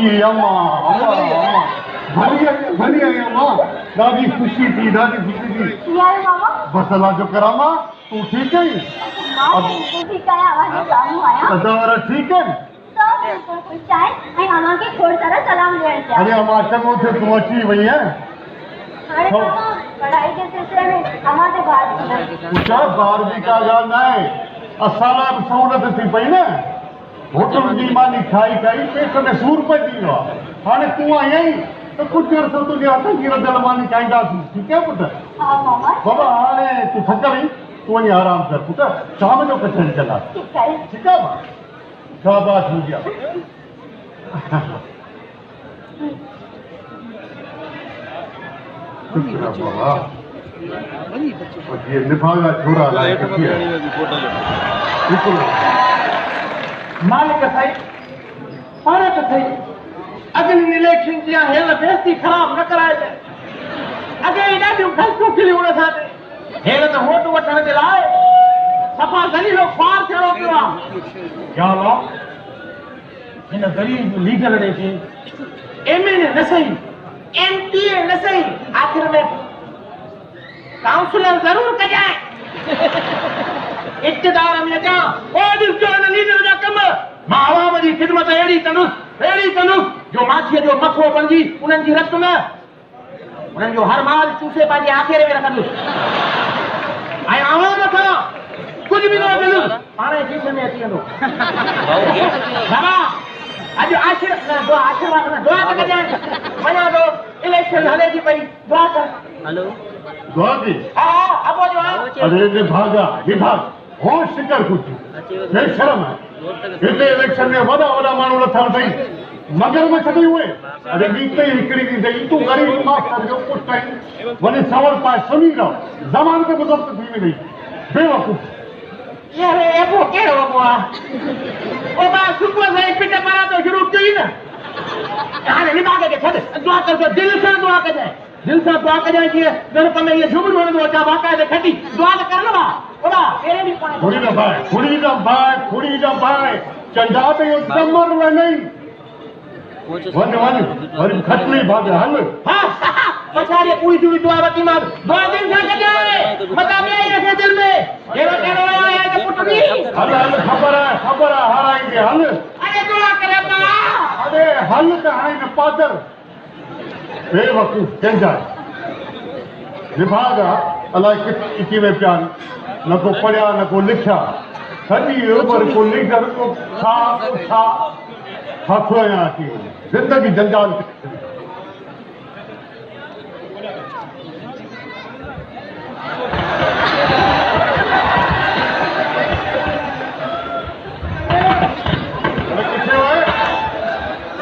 बढ़िया अम्मा बढ़िया अम्मा दादी खुशी थी यार मामा बस अल्लाह जो करामा तू ठीक है ठीक है आवाज जामू आया अदर ठीक है सब बिल्कुल खुश है आई मामा के खोड़ सारा सलाम ले आया अरे अम्मा चंगो थे तू अची वई है अरे मामा पढ़ाई के सिलसिले में हमारे बात पूछा बार भी का गाल ना है असाला सहूलत थी पई ना होटल जी मानी खाई पेट में सूर पई वियो हाणे तू आई तो कुछ अर्सो तुझे हथ की रदल मानी खाईंदासीं ठीक है पुट हां मामा बाबा हाणे तू थकल तू वञी आराम कर पुट शाम जो कचन चला ठीक है शाबाश मुझिया शुक्र बाबा ये निभागा छोरा लाए किसी है बिल्कुल मालिक साईं पाण त सही अगली इलेक्शन जी हेल बेइज्जती ख़राब न कराए अगे ॾाढियूं ग़लतियूं कयूं हुन सां हेल त वोट वठण जे लाइ सफ़ा ज़लीलो ख्वार थियणो पियो आहे या अल्लाह हिन ग़रीब लीडर ॾे खे एमएलए न सही एमपीए न सही आख़िर में काउंसलर ज़रूर कजाए इक़्तिदार में अचां ओ ॾिसजो हिन लीडर जा कम मां आवाम जी ख़िदमत अहिड़ी कंदुसि जो माछीअ जो मखो बणिजी उन्हनि जी रत न उन्हनि जो हर माल चूसे पंहिंजे आखेरे में रखंदुसि ऐं आवाम खां कुझु बि न वठंदुसि पाणे खीसे में अची वेंदो बाबा अॼु आशीर्वाद दुआ त कजांइ वञा थो इलेक्शन हले थी पई दुआ कर हेलो दुआ दी हा अबो जो अरे विभाग होश कर कुछ बेशरम है हिते इलेक्शन में वॾा माण्हू लथण अथई मगर में छॾी उहे अरे बीते हिकिड़ी ॾींहुं अथई तूं ग़रीब मास्टर जो पुटु आहीं वञी सवल पाए सुम्ही रहो ज़मान ते गुज़र थी वेंदी बेवकूफ़ यार एबो कहिड़ो अबो आहे ओ बा सुबुह सां पिट मारा तो शुरू कई न हाणे निभाग खे छॾ दुआ कर दिलि सां दुआ कजांइ दिल सां दुआ कजांइ जीअं गणप में इहे झुमरियूं हणंदो अचां बाक़ाइदे खटी दुआ त कर न बा ओड़ा पहिरें बि पाए खुड़ी न भाए चंडा ते इहो दमर वञई वञ वरी खटली भाग हल हा पछाड़ीअ पूरी पूरी दुआ वठी मां दुआ दिल सां कजांइ मता में आई रखे दिल में कहिड़ो आया त पुट बि हल ख़बर आहे हाराईंदे हल अरे दुआ करे बा अरे हल त हाणे न पादर बेवकूफ़ कंहिंजा विभाग आहे अलाए किथे में पिया न को पढ़िया न को लिखिया सॼी उमिरि को लीडर को छा हथ आहियां अची ज़िंदगी जंजाल किथे वए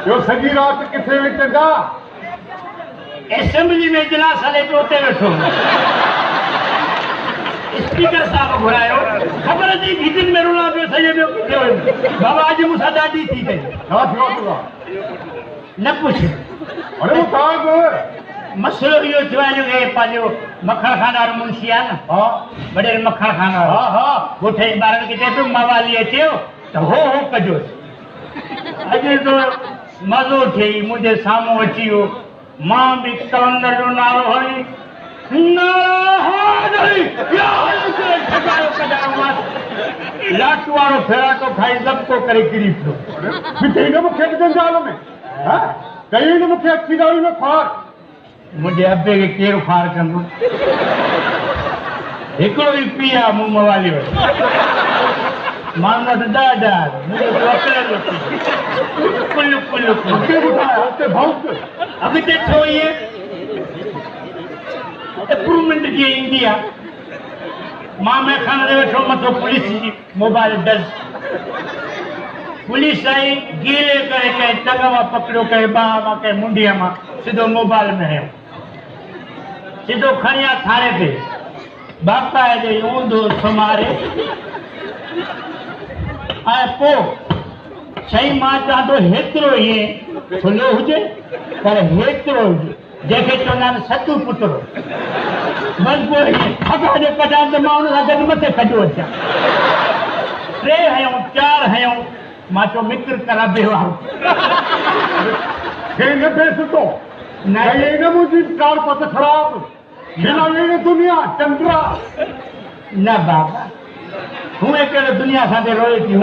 ॿियो सॼी राति किथे वेही चङा असेंबली में इजलास हले पियो उते वेठो स्पीकर साहब घुरायो ख़बर थी मीटिंग में रुला पियो सॼे पियो किथे वञे बाबा अॼु मूंसां ॾाढी थी कई छा थियो तुला न पुछ अरे वो कहाँ मसलो इहो थियो आहे जो पंहिंजो मखण खानार मुंशी आहे न हा वॾेर मखण खानार हा ॻोठे ॿारनि खे चए पियो मवाली अचेव त हो कजोसि अॼु तो मज़ो थिए मुंहिंजे साम्हूं अची वियो मां बि कलंदर जो नालो हणी लाटू वारो फेराटो खाई दबको करे किरी पियो किथे न मूंखे जंजाल में कई न मूंखे अची ॻाल्हि में ख़ार मुंहिंजे अबे खे केरु ख़ार कंदो हिकिड़ो ई पीउ आहे मूं मवाली वटि मां वटि ॾाढा अॻिते थियो इहे इम्प्रूवमेंट जी ईंदी आहे मां मेखान ते वेठो मथो पुलिस जी मोबाइल डज पुलिस आई गीले करे कंहिं टंग मां पकड़ियो कंहिं बाह मां कंहिं मुंडीअ मां सिधो मोबाइल में हयो सिधो खणी आहे थाणे ते बाक़ाइदे ऊंधो सुमारे ऐं पोइ सही मां चवां थो हेतिरो ईअं खुलियो हुजे पर हेतिरो हुजे जंहिंखे चवंदा आहिनि सचो पुटरो बसि पोइ हवा जो कढां त मां हुन सां गॾु मथे कढियो अचां 3 हयूं 4 हयूं मां चो मिक्र करा बेवारो थे न बेसुतो न ये न मुझी कार पत खराब बिना ये दुनिया चंद्रा न बाबा हूं एक दुनिया साथे रोए थी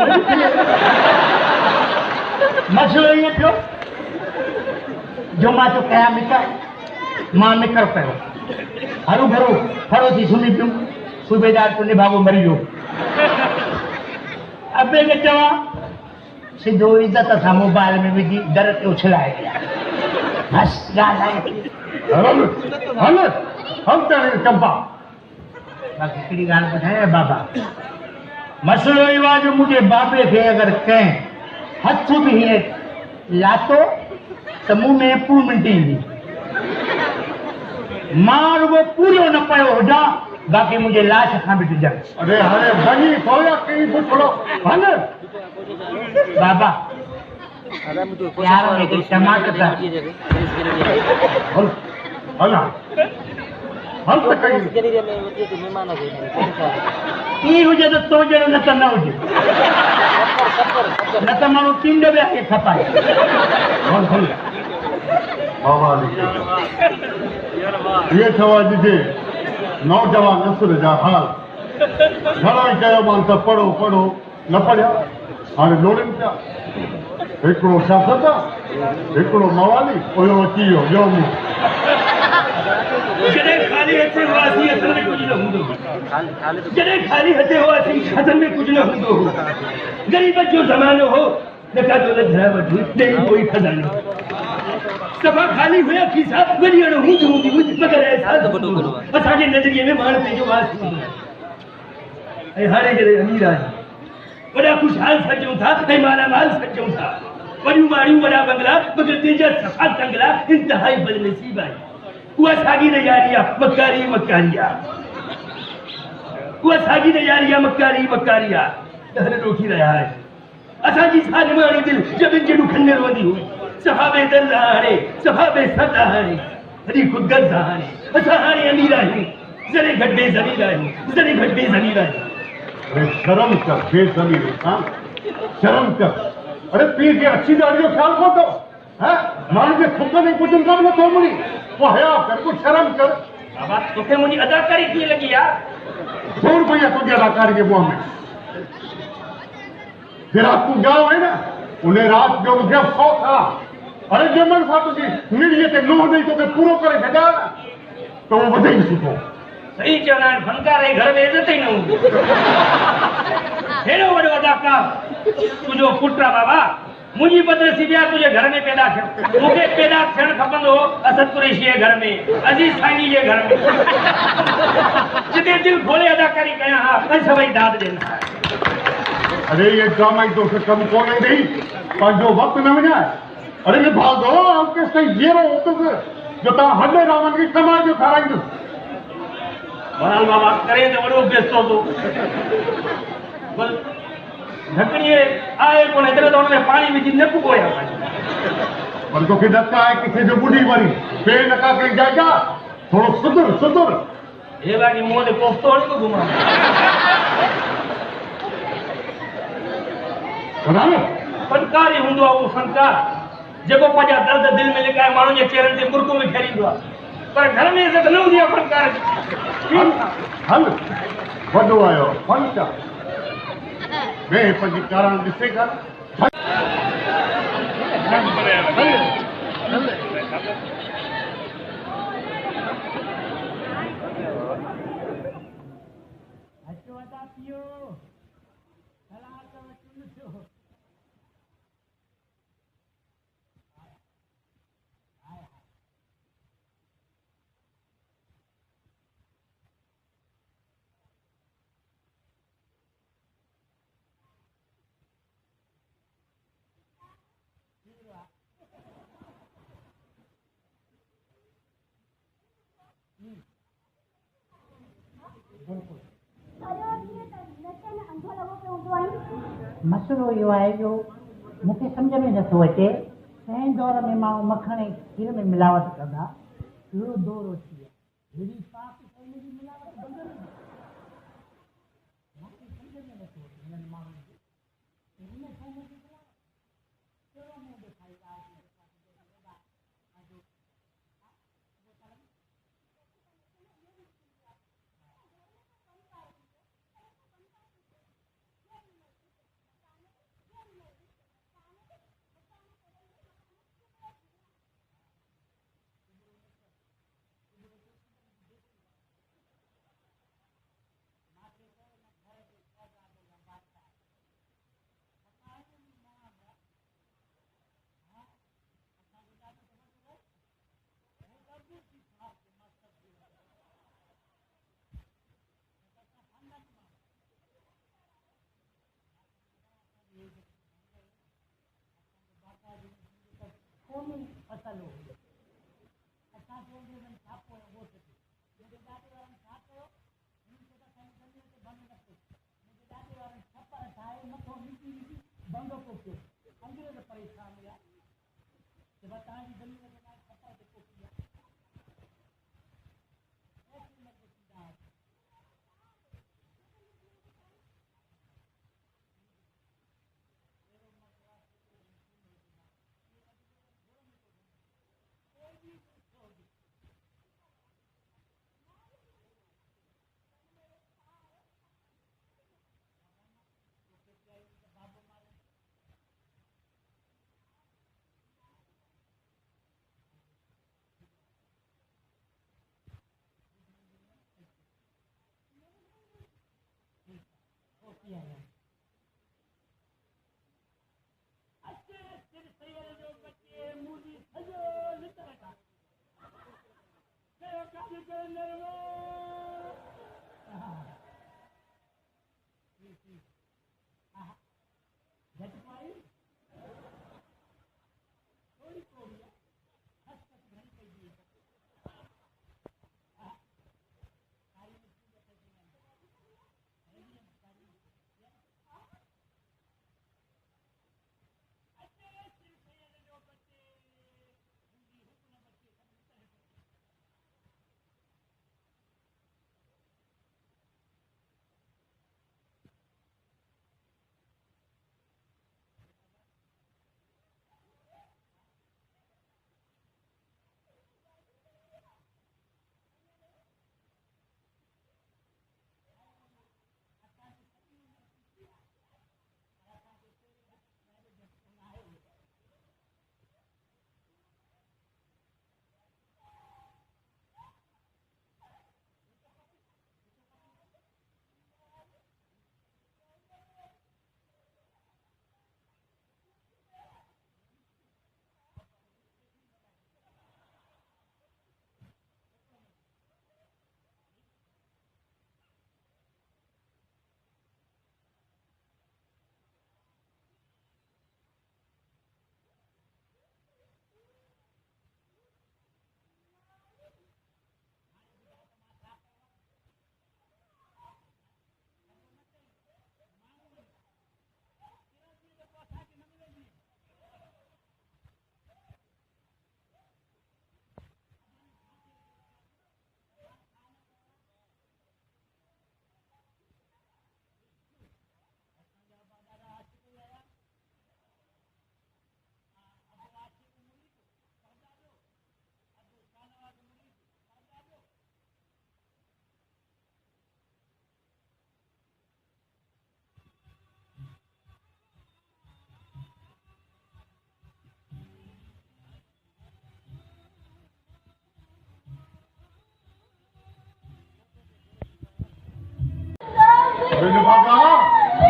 मसलो ये थियो जो मां चो कया मिक्र मां मिक्र कयो हरू भरू फड़ो थी सुनी पियो सूबेदार तो निभागो मरी गयो अबे के चवा सिधो इज्जत सां मोबाइल में विझी दर ते उछलाए गया बस ॻाल्हाए हल हम तेरे चंपा बाक़ी हिकिड़ी ॻाल्हि ॿुधाए बाबा मसइलो इहो आहे जो मुंहिंजे बाबे खे अगरि कंहिं हथ बि हीअं लातो त मूं में इम्प्रूवमेंट ईंदी मां रुगो पूरो न पियो हुजां बाक़ी मुंहिंजे लाश खां बि टिजनि अरे हाणे वञी थोरा कई पुछड़ो हल बाबा यार में हिकिड़ी टमाटर हल हल हल त कई ई हुजे त तो जहिड़ो न त न हुजे न त माण्हू टिंड बि खे खपाए हल हल बाबा ये थवा जे नौजवान नस्ल जा हाल घणो ई कयो मान त पढ़ो पढ़ो न पढ़िया हाणे लोड़नि पिया हिकिड़ो शासक हिकिड़ो मवाली हुयो अची वियो ॿियो मूं जॾहिं ख़ाली हथे हुआसीं असल में कुझु न हूंदो हो जॾहिं ख़ाली हथे हुआसीं असल में कुझु न हूंदो हो ग़रीबत जो ज़मानो हो न का दौलत घरा वठी ॾेई कोई खज़ानो सफ़ा ख़ाली हुया खीसा वरी हाणे हूंदी मगर अहसास असांजे नज़रिए में माण्हू पंहिंजो वास हूंदो आहे ऐं हाणे जॾहिं अमीर आहियूं वॾा ख़ुशहाल सजूं था ऐं मालामाल सजूं था वॾियूं माड़ियूं वॾा बंगला मगर तेजा सफ़ा कंगला इंतिहाई बदनसीब आहे उहा साॻी नज़ारी आहे मकारी मकारी आहे उहा साॻी नज़ारी आहे मकारी आहे हर ॾोखी रहिया आहे असांजी सालमानी दिलि जबिन जे ॾुखनि में रोंदी हुई सफ़ा बेदर्द हाणे सफ़ा बेसर्द हाणे वॾी ख़ुदगर्द हाणे असां हाणे अमीर आहियूं ज़रे घटि बेज़मीर आहियूं ज़रे घटि बेज़मीर आहियूं अरे शर्म कर बेज़मीर इंसान शर्म कर अरे पीर के अच्छी दाढ़ी जो ख्याल को दो है माण्हू जे खुद ने कुछ कम न थो मिली वो हया कर कुछ शर्म कर बाबा तोखे मुंहिंजी अदाकारी कीअं लॻी यार ₹100 तुझे अदाकारी के मुंह में जरा तू गाँव है ना उन्हें रात जो मुझे अफ़सोस था अरे जमन सा तुझी निड़ीअ ते लोह ॾेई तोखे पूरो करे छॾिया त उहो वधीक सुठो सही चवंदा आहिनि फनकार जे घर में इज़त ई न हूंदी हेॾो वॾो अदाकार तुंहिंजो पुटु आहे बाबा मुंहिंजी बदनसीबी आहे तुंहिंजे घर में पैदा थियो मूंखे पैदा थियणु खपंदो हो असद कुरैशी जे घर में अज़ीज़ साईं जे घर में जिते दिलि खोले अदाकारी कयां हा ऐं सभई दाद ॾियनि अरे ये ड्रामा ही तो से कम कौन है नहीं पर जो वक्त न वञाए अरे मैं भागो आपके सही जीरो होतो जो ता हॾे रावण की कमाई जो खाराईंदुसि बहरहाल बाबा करे त वॾो बेस्तो तो बस ढकणीअ आहे कोन एतिरे त हुन में पाणी विझी न पुॻोया पर तोखे धक्का आहे किथे जो ॿुधी वरी बे नका कई जाइजा थोड़ो सुधर हे बाकी मुंहं ते कोफ्तो हणी थो घुमां फनकार ई हूंदो आहे उहो फनकार जेको पंहिंजा दर्द दिलि में लिकाए माण्हुनि जे चेहरनि ते मुर्कूं में फेरींदो आहे पर घर में इज़त न हूंदी आहे फनकार जी हल वॾो आयो फनकार मैं पंहिंजी कारण ॾिसे कर मसइलो इहो आहे जो मूंखे सम्झ में नथो अचे कंहिं दौर में माण्हू मखण ऐं खीर में मिलावट कंदा अहिड़ो दौर अची वियो अहिड़ी पाक शइ में बि मिलावट बंदि मूंखे सम्झ में नथो अचे हिननि माण्हुनि खे हिन शइ में मसलो हुयो असां चवंदे वञ छापो ऐं वोट ते मुंहिंजे ॾाॾे वारनि छा कयो हुननि खे त असांजी ज़मीन ते बंदि न कयो मुंहिंजे ॾाॾे वारनि छप्पर ठाहे मथो मिटी बंदि पियो कयो अंग्रेज परेशान हुया कि भई तव्हांजी ज़मीन ते छप्पर ते कोठी आहे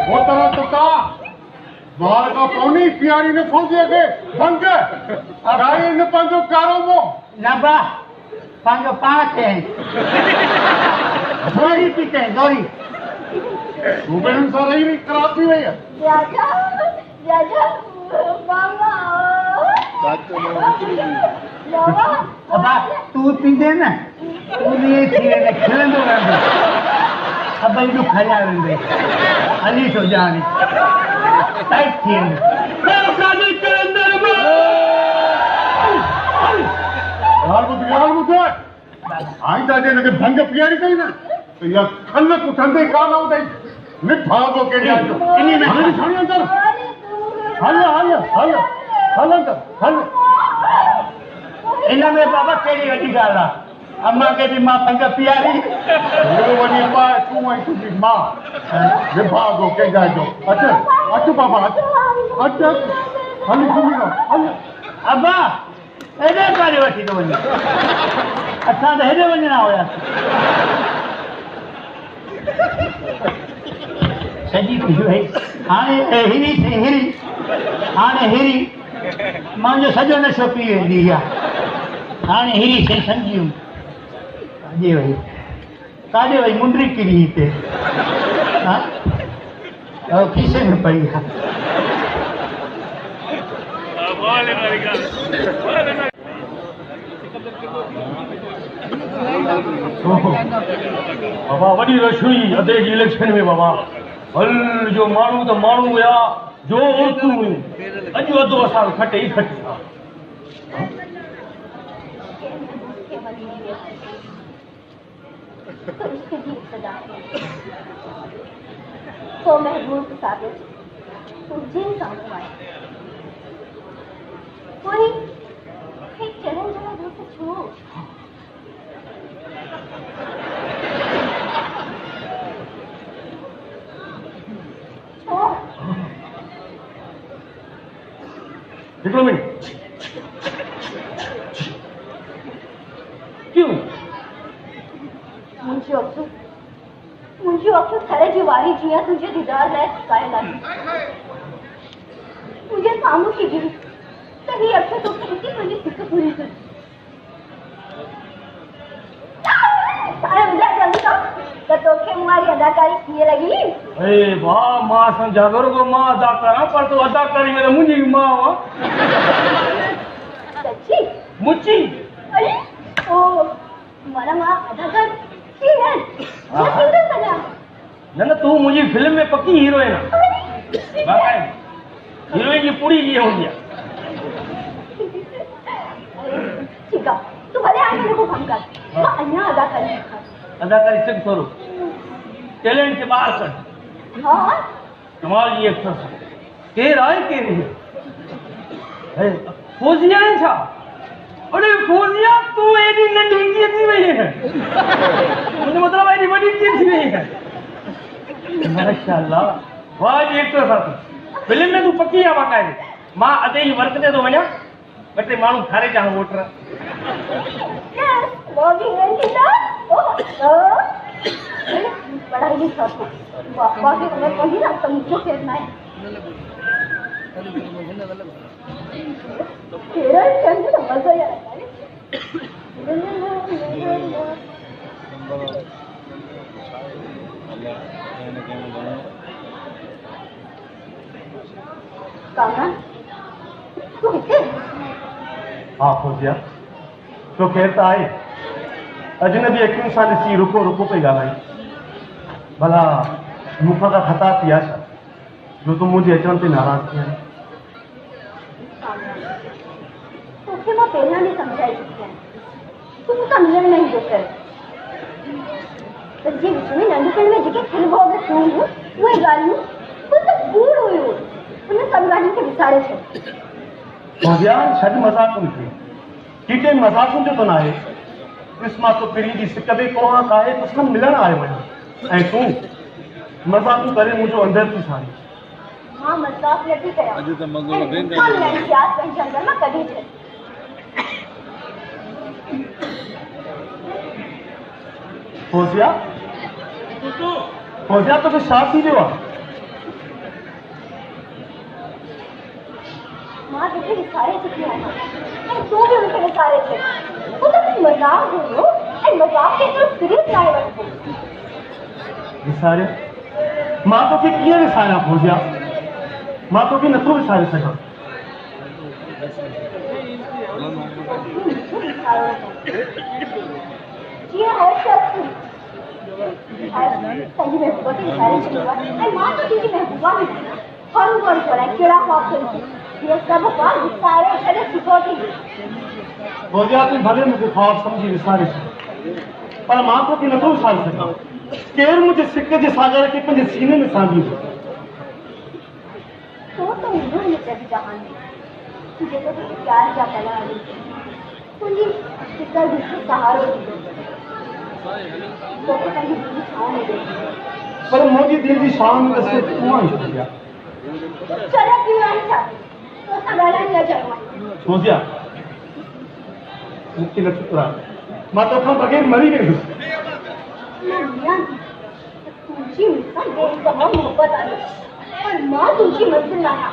वो तरह तुका बाहर का पौनी प्यारी ने खोल दिया के भंग गाड़ी ने पंजो कारो मो नबा पंहिंजो पाण थे गोरी पीते गोरी सुबह से रही कराती रही है जाजा मामा अबा तू पींदे न तू ये थी ने खेलंदो रहंदो अब इनु खया रहंदे हली तो जानी टाइट थी मैं शादी के अंदर में यार मुझे आई दादे ने भंग प्यारी कही ना तो या खलक उठंदे कान आउदे निभागो के जाजो इनी में हली अंदर हल अंदर हल इन में बाबा केड़ी वडी गाल आ अम्मा के भी मां पंग प्यारी वो वनी पा तू आई तू भी मां निभागो के जाजो अच बाबा अच हल घूमी ना हल अब्बा एडे कारे वठी तो वनी असां त हेडे वञणा हुया सॼी खुशी भई हाणे हिरी हाणे हिरी मुंहिंजो सॼो नशो पी वेंदी आहे हाणे हिरी शइ सम्झियूं काॾे वई मुंडी किरी हिते हा खीसे में पई आहे बाबा वॾी रश हुई अदे जी इलेक्शन में बाबा हल जो माण्हू त माण्हू हुया जो औरतूं हुयूं अॼु अधो असां खटे ई खटी था तो महबूब साबित जिन कामों आए कोई एक चलन जरा दूर से छू हिकिड़ो मिनट क्यों मुंहिंजो अखियूं थर जी वारी जीअं तुंहिंजे दीदार लाइ सुकायल आहिनि मुंहिंजे साम्हूं थी गिरी त ही अखियूं तोखे ॾिसी तुंहिंजी सिक पूरी कनि हाणे ॿुधाए जल्दी कम त तोखे मूं वारी अदाकारी कीअं लॻी अरे वाह मां सम्झा थो रुगो मां अदा करां पर तूं अदाकारी में त मुंहिंजी मां हुआ सची मुची अरे ओ माना मां अदाकार थी है न तूं मुंहिंजी फिल्म में पक्की हीरोइन आहे हीरोइन जी पूरी ईअं हूंदी आहे ठीकु आहे तूं भले हाणे जेको कमु कर मां अञा अदाकारी अदाकारी सिख थोरो टैलेंट के ॿाहिरि कढ हा कमाल जी एक्टर केरु आहे केरु फौजिया आहे छा अरे फौजिया तूं एॾी नंढी कीअं थी वई आहे मुंहिंजो मतिलबु एॾी वॾी कीअं थी वई आहे माशाअल्लाह वाह जी एक्टर साथी फिल्म में तूं पकी आहे बाक़ाइदे मां अधे ई वर्क ते थो वञा ॿ टे माण्हू खारे चाह वोटर पढ़ाई में शौक़ बाकी अगर पढ़ी ना तो मुझे फेरना है तेरा चंद तो मजा ही आता है कामरान तू किथे हाँ फौजिया तो कहता है अजनबी अखियुनि सां ॾिसी रुको रुको पई ॻाल्हाई भला मूंखां का ख़ता थी आहे छा जो तूं मुंहिंजे अचण ते नाराज़ थी आहीं तोखे मां पहिरियां बि सम्झाए चुकी आहियां तूं मूंसां मिलण न ईंदो कर तुंहिंजे विच में नंढपण में जेके खिल भोग थियूं हुयूं उहे ॻाल्हियूं उहे त कूड़ हुयूं उन सभु ॻाल्हियुनि खे विसारे छॾ फौजिया छॾ मज़ाकुनि खे कीटे मज़ाकुनि जो त न आहे ॾिस मां तो पहिरीं जी सिक बि कोन आहे तोसां मिलण आयो आहियां ऐं तूं मज़ाकूं करे मुंहिंजो अंदरि थी सारी मां मज़ाक नथी कयां ऐं मूंखां मिलण जी आस पंहिंजे अंदरि मां कढी छॾ फौजिया तोखे छा थी वियो आहे मां तोखे विसारे चुकी आहियां ऐं तूं बि मूंखे विसारे छॾ वो तो मज़ाक हुयो ऐं मज़ाक खे एतिरो सीरियस न आहे वठिबो विसारे मां तोखे कीअं विसारियां फौजिया मां तोखे नथो विसारे सघां जीअं हर शख़्स पंहिंजी महबूबा खे विसारे छॾींदो आहे ऐं मां त तुंहिंजी महबूबा बि हर कोन कराए कहिड़ा ख़्वाब कयो ये सब का विसारे छॾे सुठो थी फौजिया तूं भले मूंखे ख़्वाब सम्झी विसारे छॾ पर मां तोखे नथो विसारे सघां केरु मुंहिंजे सिक जे सागर खे पंहिंजे सीने में सांभींदो तो मुंहिंजो हिन जग जहान में जेको तुंहिंजे प्यार जा पला हली तुंहिंजी फिकर ॾिसी सहारो ॾींदो तोखे पंहिंजी दिलि जी छांव में ॾे पर मुंहिंजी दिलि जी छांव में त सिर्फ़ तूं आहीं फौजिया चलो क्यों आई था तो सां ॻाल्हाइण लाइ चयो आहे फौजिया मूंखे नथी घुराए मां तोखां बग़ैर मरी वेंदुसि मैं मियां तुझी मूंसां बेतहा मोहब्बत आहे पर मां तुझी मंज़िल आहियां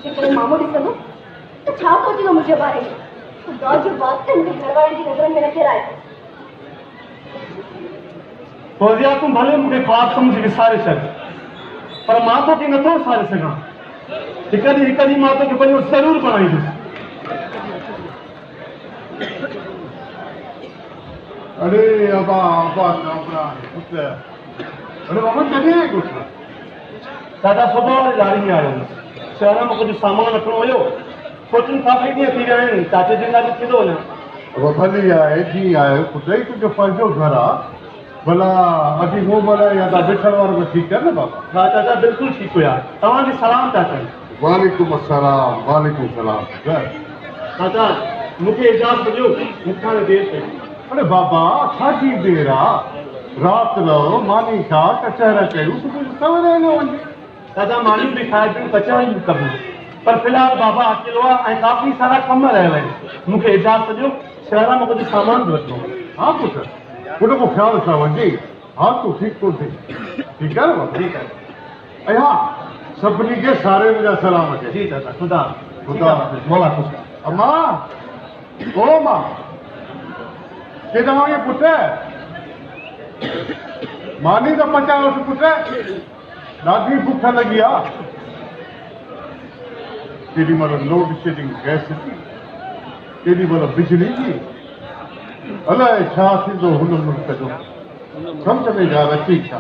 जेकॾहिं मामो ॾिसंदो त छा सोचींदो मुंहिंजे बारे में ख़ुदा जो वास्ते मुंहिंजे घर वारनि जी नज़रनि में न किराए फौजिया तूं भले मूंखे ख़्वाब सम्झी विसारे छॾ पर मां तोखे नथो विसारे सघां हिकु ॾींहुं मां तोखे पंहिंजो ज़रूरु बणाईंदुसि अरे अबा अबा नौकरा पुत्र अरे बाबा कॾहिं आहे कुझु दादा सुबुह वारी गाड़ी में आयो शहर में कुझु सामान वठिणो हुयो सोचूं काफ़ी ॾींहं थी विया आहिनि चाचे जी ॻाल्हि थी थो वञा अब भली आहे जीअं आहे पुत्र ई तुंहिंजो पंहिंजो घर आहे भला अॼु हो भला या त बिठल वारो बि ठीकु आहे न बाबा हा चाचा बिल्कुलु ठीकु हुया तव्हांखे सलाम चाचा वालेकुम अस्सलाम वालेकुम सलाम चाचा मूंखे इजाज़त ॾियो मूंखे हाणे देरि पई अरे बाबा छाजी देर आहे राति रहो मानी खा कचहरा कयूं सुबुह जो सवेर न वञे दादा मानियूं बि खाए पियूं कचायूं बि कबूं पर फ़िलहाल बाबा अकेलो आहे ऐं काफ़ी सारा कम रहियल आहिनि मूंखे इजाज़त ॾियो शहर में कुझु सामान बि वठिणो हाँ पुत्र पुट को ख्याल सां वञे हा तूं ठीकु थो थिए ठीकु आहे न बाबा ठीकु आहे ऐं हा सभिनी खे सारे मुंहिंजा सलाम कजे जी दादा ख़ुदा ख़ुदा मौला ख़ुशि अम्मा ओ मां के तव्हांखे पुटु मानी त पचायोसि पुटु ॾाढी बुख लॻी आहे केॾी महिल लोड शेडिंग गैस जी केॾी महिल बिजली जी अलाए छा थींदो हुन मुल्क जो सम्झ में ॻाल्हि अची छा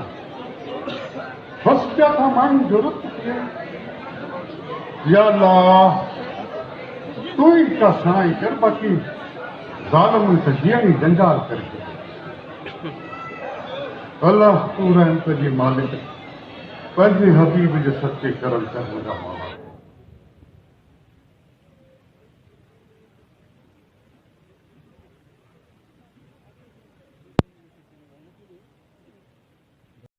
बसि पिया था माण्हू ज़रूरत थिए या अल्लाह तूं ई का साईं कर बाक़ी ज़ालमुनि त जीअं ई जंजाल करे अल्लाह तूं रहम तुंहिंजी मालिक पंहिंजे हबीब जे सचे करम कर मुंहिंजा माला